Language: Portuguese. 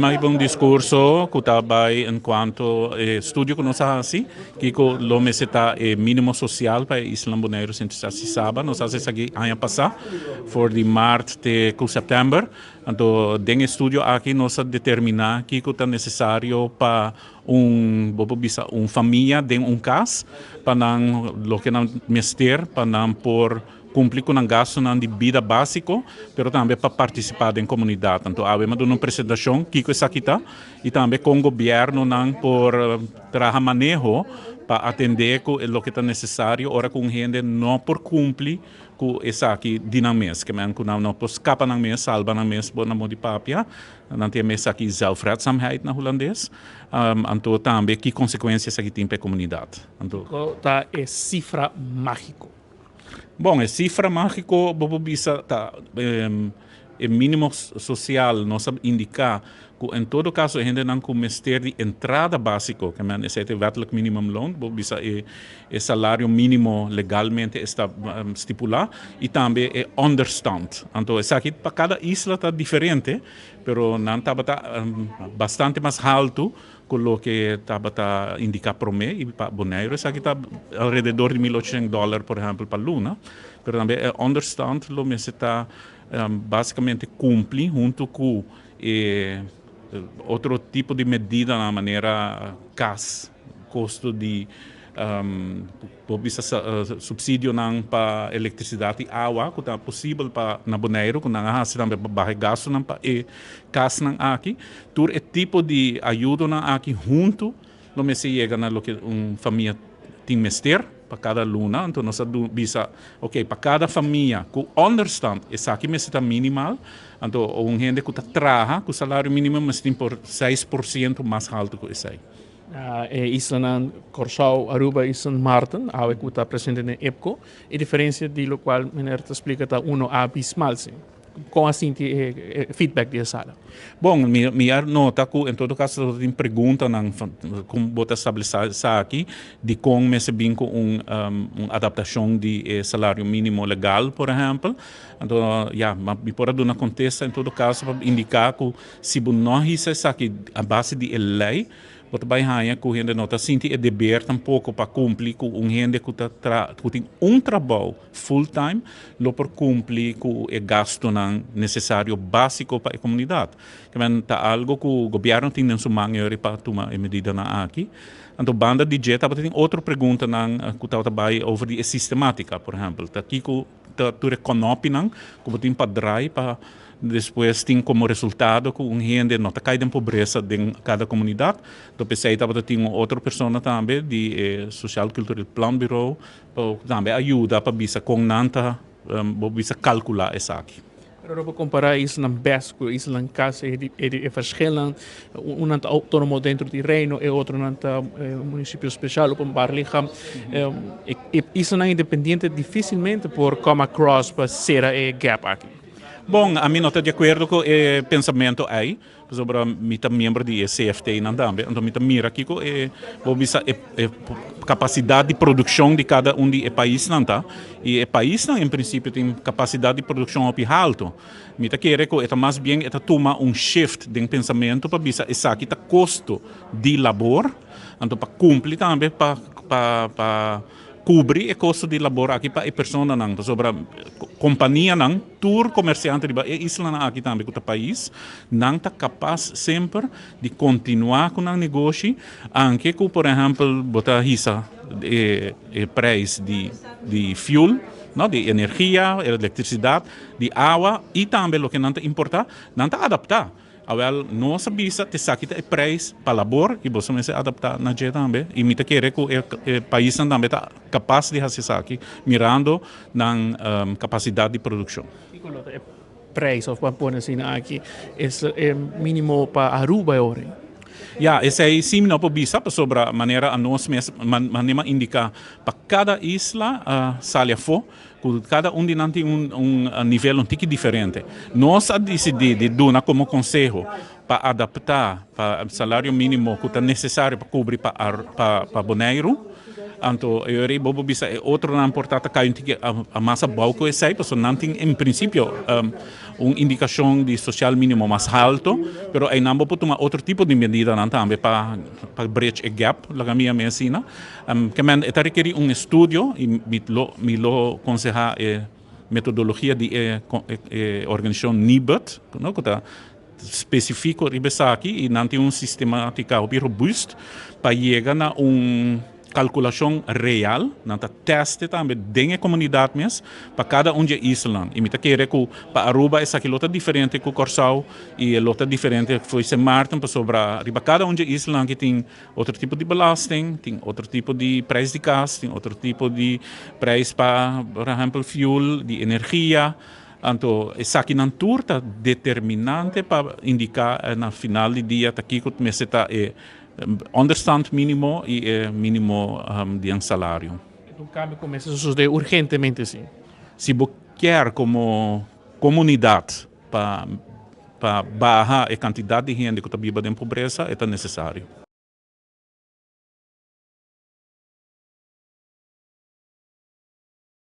May ibang diskurso kutabay en quanto estudio ko no sa hasi kiko lo meseta mínimo social para Isla Bonaire sinto sa sisaba no sa sagi aya pasa for the March te ku September anto den estudio aqui no sa determinar kiko ta necessário pa bobo bisa família den cas panang lo que não mester panang por cumprir com o gasto de vida básico, pero também para participar da comunidade. Então, há uma apresentação que é aqui e também com o governo por trabalhar manejo para atender com o que é necessário, ora com gente não por cumprir com essa aqui dinâmica, que não por escapar na mês, salva na mês, boa na mão de papia, não tem mês aqui zelfredzaamheid na holandês, então também que consequências aqui tem para a comunidade. Então, é cifra mágico. Bom, a cifra mágico, bisa é mínimo social, nós indicar que em todo caso a gente não cometer de entrada básico, que é o wettelijk minimumloon, bisa é salário mínimo legalmente está estipulado e também é understand. Então, isso aqui para cada isla está diferente, pero não está bastante mais alto com o que estava a indicar para mim e para Bonaire. Isso aqui está ao redor de $1.800, por exemplo, para Luna. Mas também é understand, lo que está basicamente cumprir junto com outro tipo de medida na maneira CAS, custo de subsídio para eletricidade e água, que é possível para na Bonaire, que não há também para gasto não para CAS não aqui, tur é tipo de ajuda não aqui junto, não me se chega na lo que família tem mester para cada luna, então nós bisa, ok, para cada família, que understand, essa aqui está minimal, então gente que trabalha, com o salário mínimo, mas tem por 6% mais alto que esse aí. Isla Curaçao, Aruba e Sint Maarten, que está presente na EPCO, a diferença de lo qual meneer te explica está abismal, sim. Com assim feedback de sala. Bom, minha nota que em todo caso tem pergunta como botar estabelecer aqui de como se bem com uma adaptação de salário mínimo legal, por exemplo. Então, me pode dar uma contesta em todo caso para indicar que se não isso aqui a base de lei Wat bij hangen que gente não está sentindo dever tampouco para cumprir com gente que tem trabalho full time, lo por cumprir com o gasto necessário básico para a comunidade. Que é algo que o governo tem em sua mão para tomar medida aqui. Então, banda de jet, tem outra pergunta que está over die sistemática, por exemplo. Aqui que tu reconope como tem para drive para depois tem como resultado que gente não está caindo em pobreza em cada comunidade. Então, pensei que tem outra pessoa também de Social Cultural Plan Bureau para também ajuda para bisa com nanta bisa calcular isso aqui. Para comparar isso na Besco, isso na casa é verschillend. Um é autônomo dentro do reino e outro é município especial op een Barlicham. Isso não é independente dificilmente por come across para ser a gap aqui. Bom, a mim não está de acordo com o pensamento aí, sobre a minha membro de CFT também, então minha mira aqui com a capacidade de produção de cada de país não tá, e o país em princípio tem capacidade de produção op alto. Minha quer que é mais bem é tomar shift de pensamento para bisa essa aqui tá custo de labor, então para cumprir também para cobrir o custo de labor aqui para a pessoa não, sobre a companhia não, tour comerciante de isla aqui também com o país, não está capaz sempre de continuar com o negócio, anche que, por exemplo, botar risa o preço de fuel, não, de energia, eletricidade, de água e também o que não importa, não está adaptar. Awel, nossa bisa te sakita e preço para labor e você se adaptar na dia também. E me quer que o país também está capaz de fazer isso aqui, mirando na capacidade de produção. E preço, vamos pôr assim aqui, é mínimo para Aruba agora. Esse aí sim não pode bisa sobre a maneira a nós mesmos indicar para cada isla salia for. Cada de tem nível um tique diferente. Nós decidimos, como conselho, para adaptar para o salário mínimo que é necessário para cobrir para boneiro. Então, eu acho que é outro importante que a massa balco é sei, porque não tem, em princípio, uma indicação de social mínimo mais alto, mas aí não pode tomar outro tipo de medida também para bridge a gap, lá minha medicina. Que é requer um estudo e me lo aconselha metodologia de organização NIBUT, que está específico aqui e não tem um sistema robusto para chegar a calculação real, não tá teste também dentro da comunidade mesmo, para cada de Islândia. E me tá querendo que para Aruba essa aqui é diferente que o Corsal e é outra diferente que foi São Martin para sobrar. Para cada de Islândia tem outro tipo de belasting, tem outro tipo de preço de gás, tem outro tipo de preço para, por exemplo, fuel, de energia. Então, essa aqui não é determinante para indicar no final do dia que o mês está understand mínimo e mínimo de um salário. Um cambio começa a suceder urgentemente, sim. Se você quer como comunidade para baixar a quantidade de gente que está vivendo em pobreza, é necessário.